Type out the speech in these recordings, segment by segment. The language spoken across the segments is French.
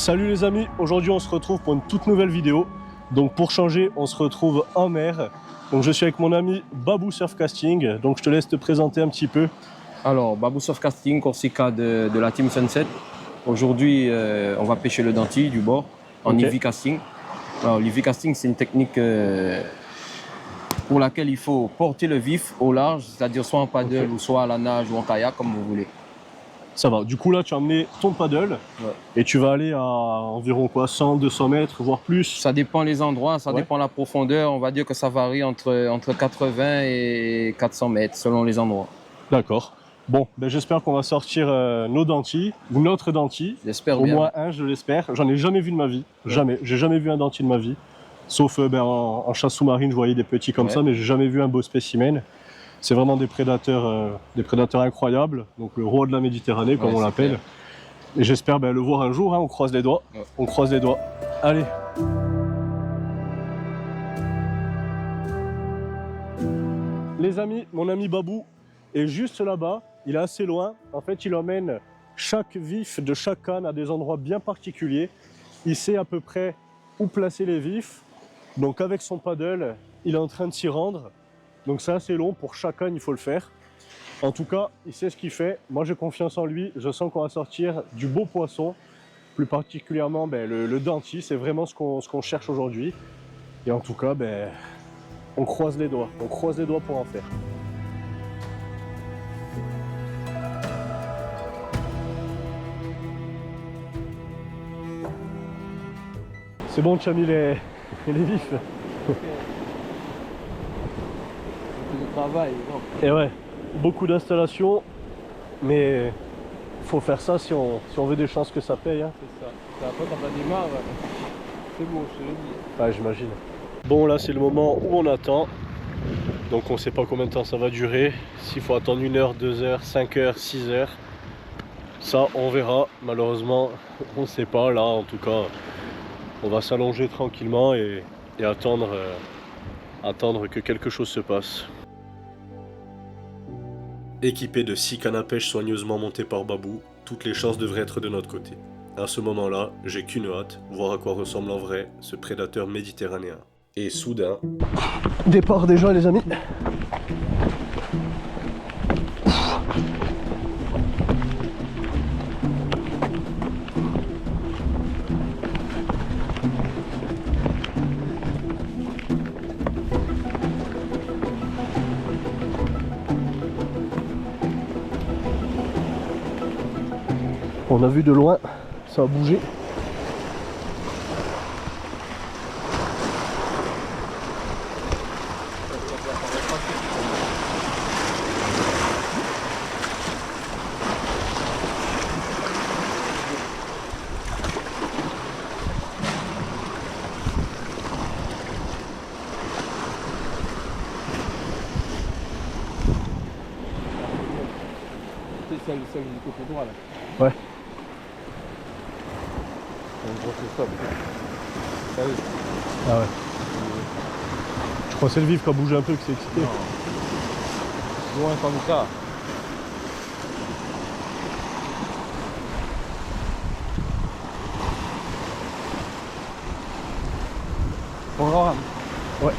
Salut les amis, aujourd'hui on se retrouve pour une toute nouvelle vidéo. Donc pour changer, on se retrouve en mer. Donc je suis avec mon ami Babou Surfcasting, donc je te laisse te présenter un petit peu. Alors, Babou Surfcasting, Corsica de la Team Sunset. Aujourd'hui, on va pêcher le denti du bord en Ok. EV casting. Alors, l'EV casting, c'est une technique pour laquelle il faut porter le vif au large, c'est-à-dire soit en paddle ou soit à la nage ou en kayak, comme vous voulez. Ça va, du coup là tu as emmené ton paddle et tu vas aller à environ quoi, 100, 200 mètres, voire plus. Ça dépend les endroits, ça dépend la profondeur. On va dire que ça varie entre 80 et 400 mètres selon les endroits. D'accord. Bon, ben j'espère qu'on va sortir nos dentis, ou notre denti. J'espère Au bien. moins un, je l'espère. J'en ai jamais vu de ma vie. Jamais. J'ai jamais vu un denti de ma vie. Sauf en chasse sous-marine, je voyais des petits comme ça, mais j'ai jamais vu un beau spécimen. C'est vraiment des prédateurs incroyables. Donc le roi de la Méditerranée, comme on l'appelle. Et j'espère le voir un jour, hein, on croise les doigts. On croise les doigts. Allez. Les amis, mon ami Babou est juste là-bas. Il est assez loin. En fait, il emmène chaque vif de chaque canne à des endroits bien particuliers. Il sait à peu près où placer les vifs. Donc avec son paddle, il est en train de s'y rendre. Donc c'est assez long, pour chaque canne il faut le faire. En tout cas, il sait ce qu'il fait. Moi j'ai confiance en lui. Je sens qu'on va sortir du beau poisson. Plus particulièrement le denti, c'est vraiment ce qu'on cherche aujourd'hui. Et en tout cas, on croise les doigts. On croise les doigts pour en faire. C'est bon, tu as mis les vifs. Le travail, non. Et ouais, beaucoup d'installations, mais faut faire ça si on veut des chances que ça paye. Hein. C'est ça. C'est après quand ça démarre, c'est beau, je te le dis. Ouais, j'imagine. Bon, là c'est le moment où on attend. Donc on sait pas combien de temps ça va durer. S'il faut attendre 1 heure, 2 heures, 5 heures, 6 heures. Ça, on verra. Malheureusement, on sait pas. Là, en tout cas, on va s'allonger tranquillement et attendre que quelque chose se passe. Équipé de 6 cannes à pêche soigneusement montées par Babou, toutes les chances devraient être de notre côté. À ce moment-là, j'ai qu'une hâte, voir à quoi ressemble en vrai ce prédateur méditerranéen. Et soudain... Départ déjà les amis. On a vu de loin, ça a bougé. C'est celle du côté droit là. Ouais. En gros c'est ça. Ah ouais. Je crois que c'est le vif qui a bougé un peu, que c'est excité. Loin comme ça. Programme. Ouais.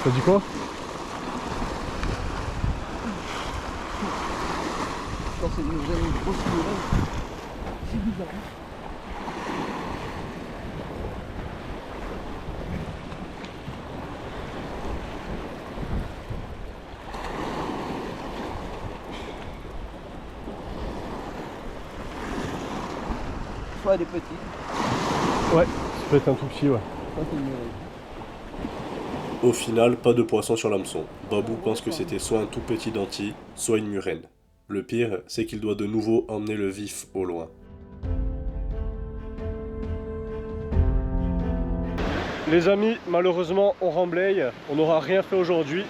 T'as dit quoi? Je pense que c'est une grosse murène. C'est bizarre. Soit des petits. Ouais, ça peut être un tout petit, ouais. Ça c'est une murène. Au final, pas de poisson sur l'hameçon. Babou pense que c'était soit un tout petit denti, soit une murène. Le pire, c'est qu'il doit de nouveau emmener le vif au loin. Les amis, malheureusement, on remblaye. On n'aura rien fait aujourd'hui.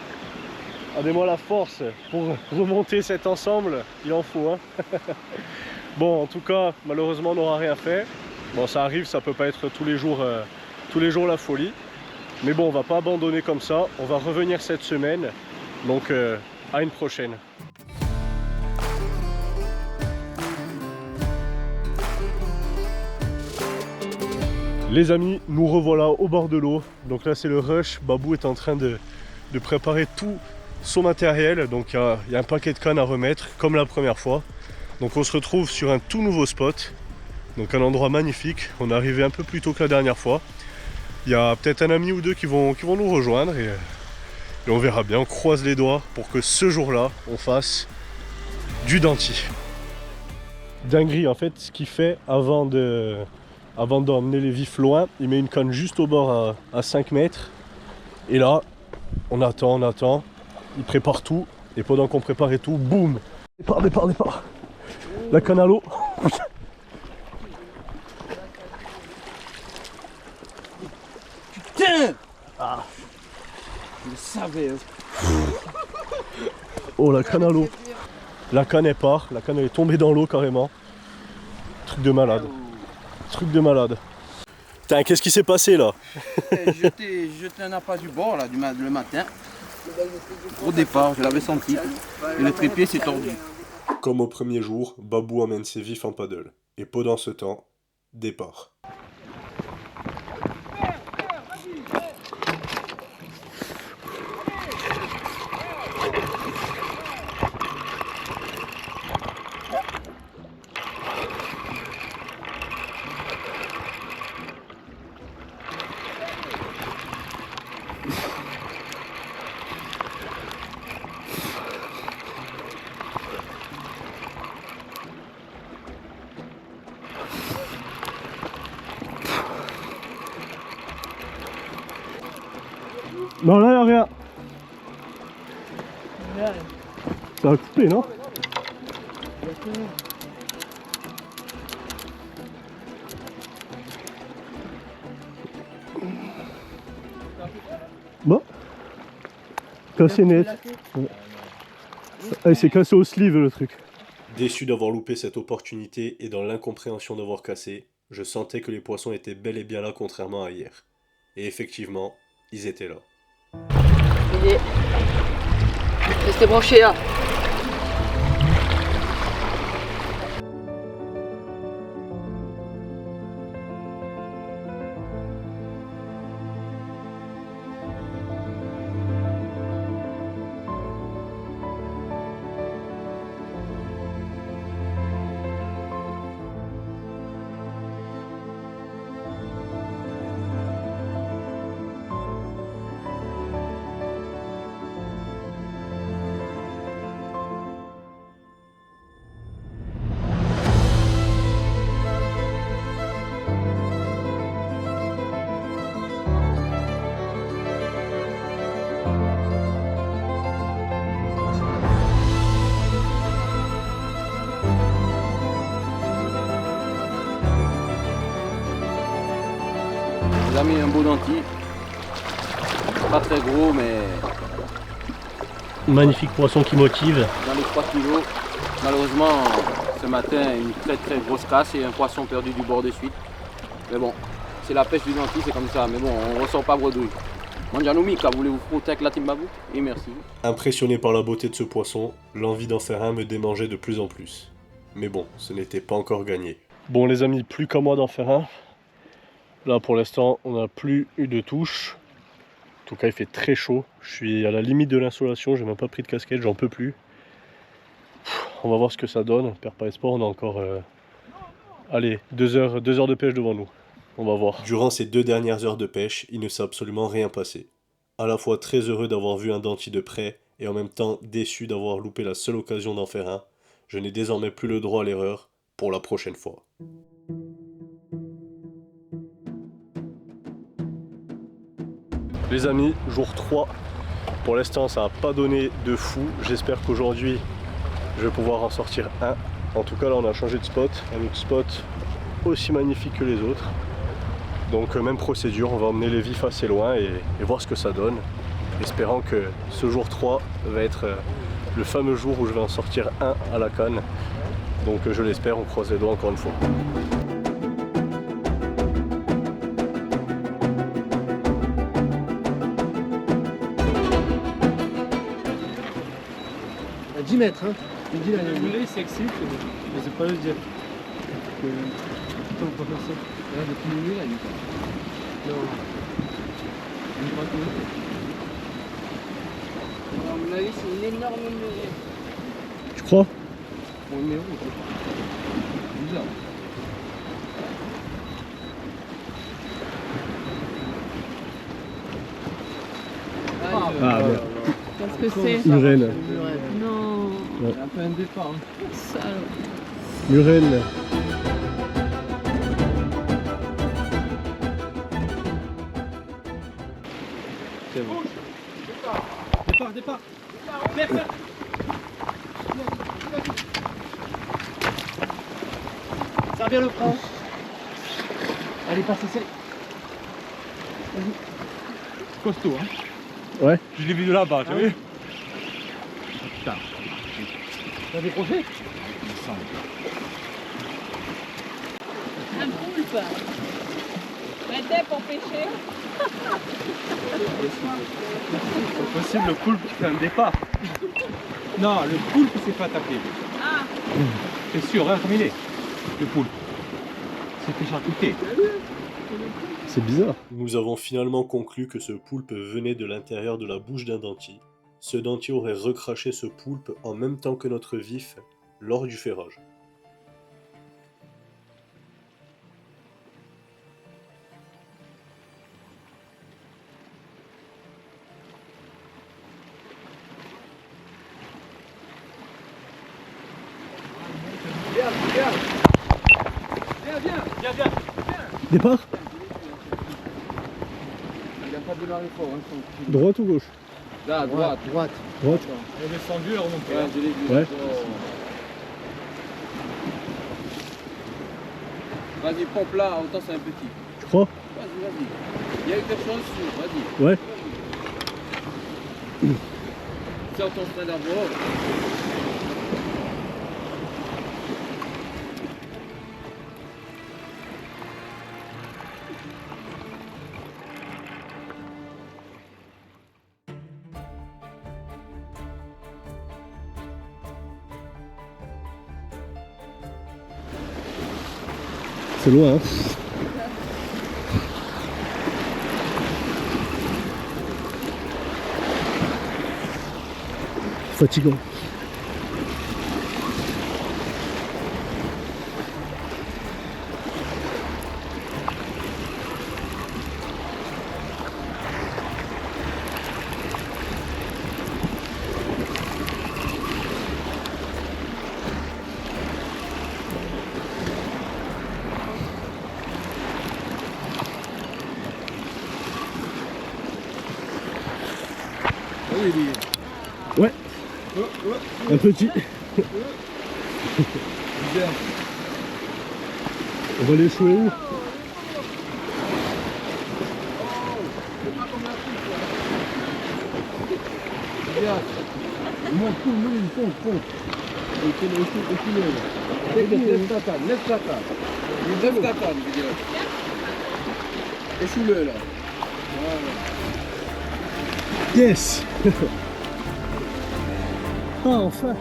Donnez-moi la force pour remonter cet ensemble. Il en faut, hein. Bon, en tout cas, malheureusement, on n'aura rien fait. Bon, ça arrive, ça peut pas être tous les jours la folie. Mais bon, on va pas abandonner comme ça. On va revenir cette semaine. Donc, à une prochaine. Les amis, nous revoilà au bord de l'eau. Donc là, c'est le rush. Babou est en train de préparer tout son matériel. Donc il y a un paquet de cannes à remettre, comme la première fois. Donc on se retrouve sur un tout nouveau spot. Donc un endroit magnifique. On est arrivé un peu plus tôt que la dernière fois. Il y a peut-être un ami ou deux qui vont nous rejoindre. Et on verra bien. On croise les doigts pour que ce jour-là, on fasse du denti. Dinguerie, en fait, ce qu'il fait avant d'emmener les vifs loin, il met une canne juste au bord à 5 mètres. Et là, on attend, il prépare tout. Et pendant qu'on préparait tout, boum! Départ! La canne à l'eau. Putain! Ah! Je le savais. Oh, la canne à l'eau. La canne elle part, la canne elle est tombée dans l'eau carrément. Truc de malade. Putain, qu'est-ce qui s'est passé là? Jeté un appât du bord là, le matin. Au départ, je l'avais senti. Et le trépied s'est tordu. Comme au premier jour, Babou emmène ses vifs en paddle. Et pendant ce temps, départ. Non, là, y'a rien. Ça a coupé, non? Bon. Cassé net. Ah, il s'est cassé au sleeve le truc. Déçu d'avoir loupé cette opportunité et dans l'incompréhension d'avoir cassé, je sentais que les poissons étaient bel et bien là contrairement à hier. Et effectivement, ils étaient là. Restez branchés là. J'ai mis un beau denti. Pas très gros, mais Magnifique poisson qui motive. dans les 3 kilos. Malheureusement, ce matin, une très grosse casse et un poisson perdu du bord de suite. Mais bon, c'est la pêche du denti, c'est comme ça. Mais bon, on ressort pas bredouille. Mangiano Mika, voulez-vous frotter avec la team Babou? Et merci. Impressionné par la beauté de ce poisson, l'envie d'en faire un me démangeait de plus en plus. Mais bon, ce n'était pas encore gagné. Bon les amis, plus qu'à moi d'en faire un. Là pour l'instant, on n'a plus eu de touche. En tout cas, il fait très chaud. Je suis à la limite de l'insolation, j'ai même pas pris de casquette, j'en peux plus. On va voir ce que ça donne. On perd pas espoir, on a encore allez, 2 heures de pêche devant nous. On va voir. Durant ces 2 dernières heures de pêche, il ne s'est absolument rien passé. À la fois très heureux d'avoir vu un denti de près et en même temps déçu d'avoir loupé la seule occasion d'en faire un. Je n'ai désormais plus le droit à l'erreur pour la prochaine fois. Les amis, jour 3. Pour l'instant, ça n'a pas donné de fou. J'espère qu'aujourd'hui, je vais pouvoir en sortir un. En tout cas, là, on a changé de spot. Un autre spot aussi magnifique que les autres. Donc, même procédure. On va emmener les vifs assez loin et voir ce que ça donne. Espérant que ce jour 3 va être le fameux jour où je vais en sortir un à la canne. Donc je l'espère, on croise les doigts encore une fois. À 10 mètres, hein. Je dis là, Le boulet c'est excité, mais c'est pas le dire. Pourquoi on peut faire ça? Là, depuis minuit, là, Lucas. Non. À mon avis, c'est une énorme murée. Tu crois? Bon, numéro, c'est bizarre. Ah, merde. Qu'est-ce que c'est? Murène. Non, C'est un peu un départ. Hein. salaud. Murène. C'est bon. Départ. Servir le frein. Allez, passe, essaye. Costaud, hein. Ouais. Je l'ai vu de là-bas, tu as vu? T'as décroché? Un poulpe. Prêté pour pêcher. C'est possible le poulpe qui fait un départ. Non, le poulpe s'est fait attaquer. Ah, C'est sûr, regarde comme il est. Le poulpe. C'est fait charcuter. C'est bizarre. Nous avons finalement conclu que ce poulpe venait de l'intérieur de la bouche d'un denti. Ce dentier aurait recraché ce poulpe en même temps que notre vif lors du ferrage. Départ? Il n'a pas démarré fort. Hein, son... Droite ou gauche? Là, à droite. Droite. Droite. Elle est descendue, elle est remontée. Ouais, je l'ai vu. Ouais. Oh. Vas-y, pompe là, autant c'est un petit. Tu crois? Vas-y. Il y a eu quelque chose dessus, vas-y. Ouais. Sors ton frein d'abord. C'est loin, hein? Fatigant. Ouais. Un petit. On va l'échouer où? Lève ta canne. Lève ta canne, je dirais. Échoue-le là. Yes. Ah, enfin.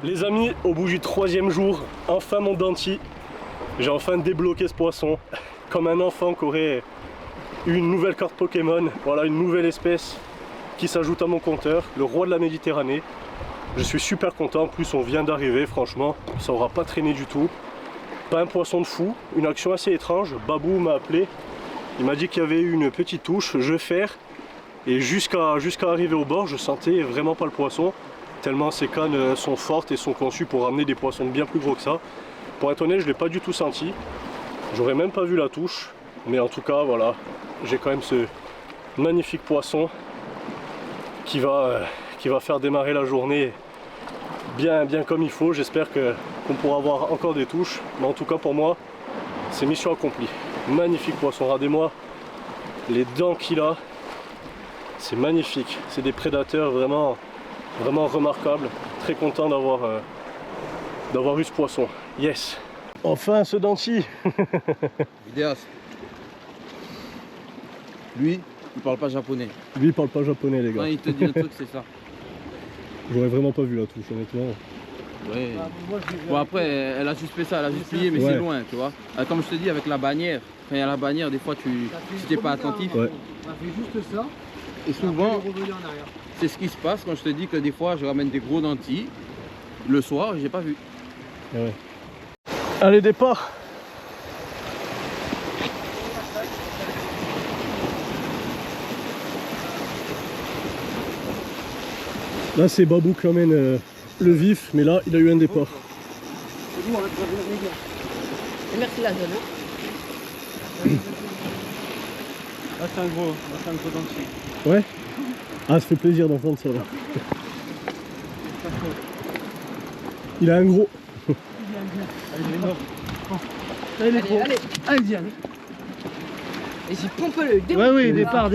Les amis, au bout du 3e jour, enfin mon denti. J'ai enfin débloqué ce poisson. Comme un enfant qui aurait eu une nouvelle carte Pokémon. Voilà, une nouvelle espèce qui s'ajoute à mon compteur. Le roi de la Méditerranée. Je suis super content. En plus, on vient d'arriver, franchement. Ça aura pas traîné du tout. Pas un poisson de fou. Une action assez étrange. Babou m'a appelé. Il m'a dit qu'il y avait eu une petite touche. Je faire. Et jusqu'à arriver au bord, je sentais vraiment pas le poisson. Tellement ces cannes sont fortes et sont conçues pour ramener des poissons bien plus gros que ça. Pour être honnête, je ne l'ai pas du tout senti. J'aurais même pas vu la touche. Mais en tout cas, voilà, j'ai quand même ce magnifique poisson qui va faire démarrer la journée bien comme il faut. J'espère qu'on pourra avoir encore des touches. Mais en tout cas pour moi, c'est mission accomplie. Magnifique poisson, regardez-moi les dents qu'il a. C'est magnifique. C'est des prédateurs vraiment remarquables. Très content d'avoir eu ce poisson. Yes. Enfin ce denti. Vidéaste. Lui, il parle pas japonais. Lui il parle pas japonais les gars. Quand il te dit un truc, c'est ça. J'aurais vraiment pas vu la touche honnêtement. Ouais. Bon après, elle a juste fait ça, elle a juste plié, mais Ouais. c'est loin, tu vois. Comme je te dis, avec la bannière, quand il y a la bannière, des fois, si t'es pas attentif, Ouais. On a fait juste ça. et souvent, On est revenu en arrière. c'est ce qui se passe quand je te dis que des fois, je ramène des gros dentilles, le soir, j'ai pas vu. Ouais. Allez, départ. Là c'est Babou qui emmène le vif, mais là il a eu un départ. Merci la zone. Là c'est un gros dentier. Ouais. Ah, ça fait plaisir d'entendre ça là. Il a un gros. Allez, il est mort. Allez, Allez, allez. allez. Et j'y pompe le dé. Ouais, oui, départ.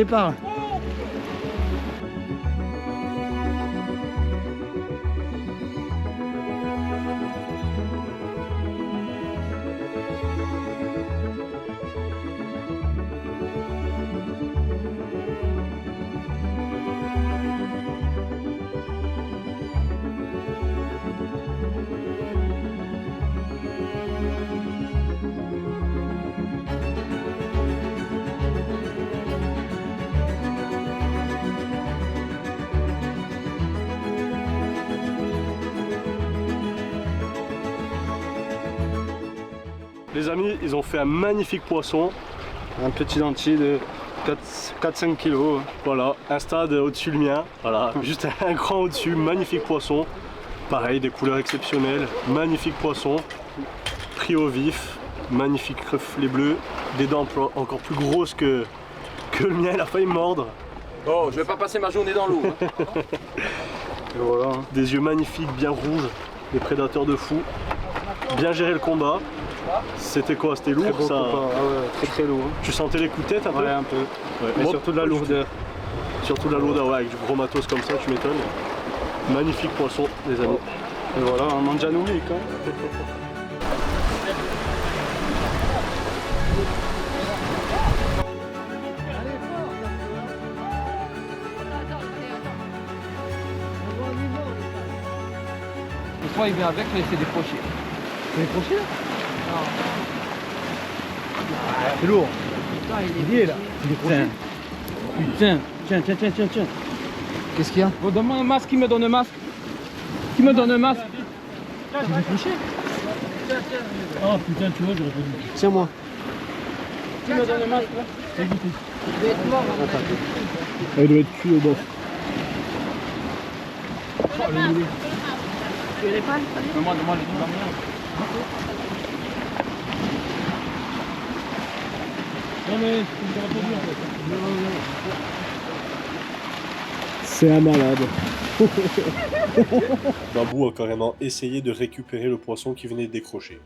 Les amis, ils ont fait un magnifique poisson. Un petit dentier de 4-5 kilos. Voilà, un stade au-dessus du mien. Voilà, juste un cran au-dessus, magnifique poisson. Pareil, des couleurs exceptionnelles, magnifique poisson. Pris au vif, magnifique reflet bleu. Des dents encore plus grosses que le mien, il a failli me mordre. Oh, je vais pas passer ma journée dans l'eau. Hein. Et voilà. Des yeux magnifiques, bien rouges, des prédateurs de fou. Bien géré le combat. C'était quoi? C'était lourd Très beau ça? copain. Ah ouais, très lourd. Tu sentais les coups de tête un peu? Ouais, un peu. Ouais. Mais Moi, surtout de la pas du tout. lourdeur. Surtout de la lourdeur, ouais, avec du gros matos comme ça, tu m'étonnes. Magnifique poisson, les amis. Et voilà, un manjanoumi quand Des fois, il vient avec, mais c'est des crochets. C'est les crochets là? C'est lourd. Il est là. C'est des crochets. Putain, tiens. Qu'est-ce qu'il y a? Bon, donne-moi un masque, qui me donne un masque? Qui me donne un masque? C'est des crochets. Oh putain, tu vois, j'aurais pas dit. Tiens moi. Qui me donne un masque là? Il doit être mort. Ah, il doit être cuit au bord. Tu l'es pas, Moi, je dis pas rien. Non mais, c'est un malade. Babou a carrément essayé de récupérer le poisson qui venait de décrocher.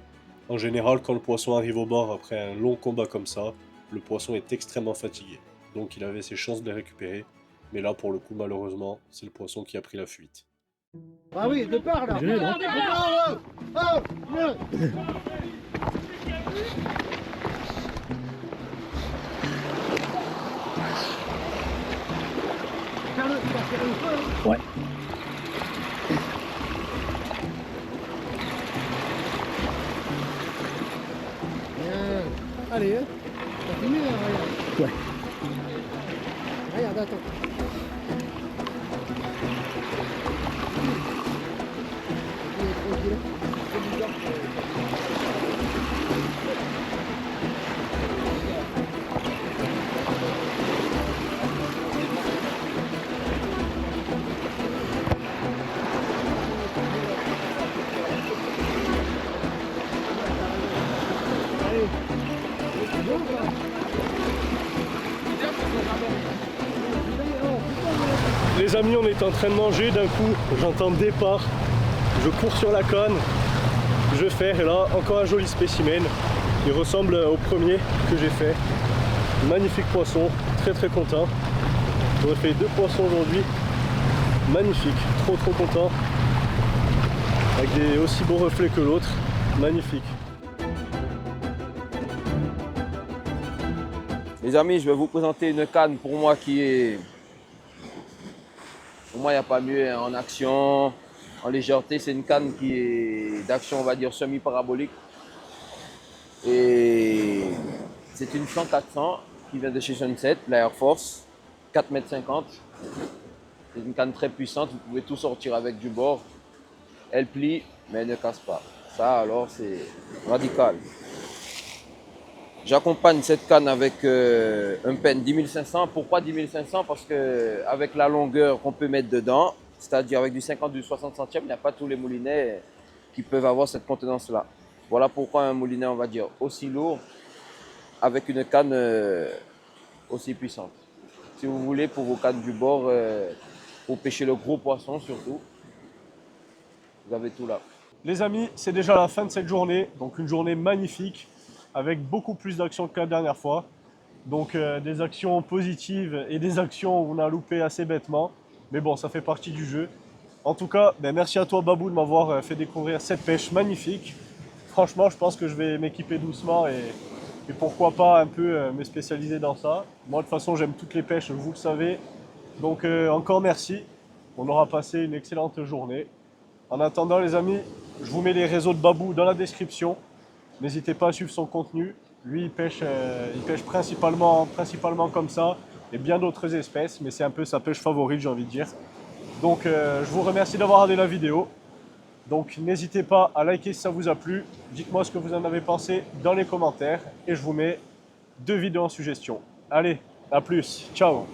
En général, quand le poisson arrive au bord après un long combat comme ça, le poisson est extrêmement fatigué. Donc il avait ses chances de les récupérer. Mais là, pour le coup, malheureusement, c'est le poisson qui a pris la fuite. Ah oui, départ là. Ouais. Allez, t'as fini là, regarde. Ouais. Regarde, attends. Les amis, on est en train de manger, d'un coup j'entends départ. Je cours sur la canne, je fais, et là encore un joli spécimen. Il ressemble au premier que j'ai fait. Magnifique poisson, très très content. J'aurais fait 2 poissons aujourd'hui. Magnifique, trop content. Avec des aussi beaux reflets que l'autre. Magnifique. Les amis, je vais vous présenter une canne pour moi qui est... Pour moi, il n'y a pas mieux en action, en légèreté. C'est une canne qui est d'action, on va dire, semi-parabolique. Et c'est une 100-400 qui vient de chez Sunset, la Air Force, 4,50 m. C'est une canne très puissante, vous pouvez tout sortir avec du bord. Elle plie, mais elle ne casse pas. Ça, alors, c'est radical. J'accompagne cette canne avec un pen 10500. Pourquoi 10500? Parce qu'avec la longueur qu'on peut mettre dedans, c'est-à-dire avec du 50, du 60 centièmes, il n'y a pas tous les moulinets qui peuvent avoir cette contenance-là. Voilà pourquoi un moulinet, on va dire, aussi lourd, avec une canne aussi puissante. Si vous voulez, pour vos cannes du bord, pour pêcher le gros poisson surtout, vous avez tout là. Les amis, c'est déjà la fin de cette journée, donc une journée magnifique, avec beaucoup plus d'actions que la dernière fois. Donc des actions positives et des actions où on a loupé assez bêtement. Mais bon, ça fait partie du jeu. En tout cas, merci à toi Babou de m'avoir fait découvrir cette pêche magnifique. Franchement, je pense que je vais m'équiper doucement et pourquoi pas un peu me spécialiser dans ça. Moi, de toute façon, j'aime toutes les pêches, vous le savez. Donc encore merci. On aura passé une excellente journée. En attendant, les amis, je vous mets les réseaux de Babou dans la description. N'hésitez pas à suivre son contenu. Lui, il pêche principalement comme ça et bien d'autres espèces, mais c'est un peu sa pêche favorite, j'ai envie de dire. Donc, je vous remercie d'avoir regardé la vidéo. Donc, n'hésitez pas à liker si ça vous a plu. Dites-moi ce que vous en avez pensé dans les commentaires et je vous mets 2 vidéos en suggestion. Allez, à plus. Ciao.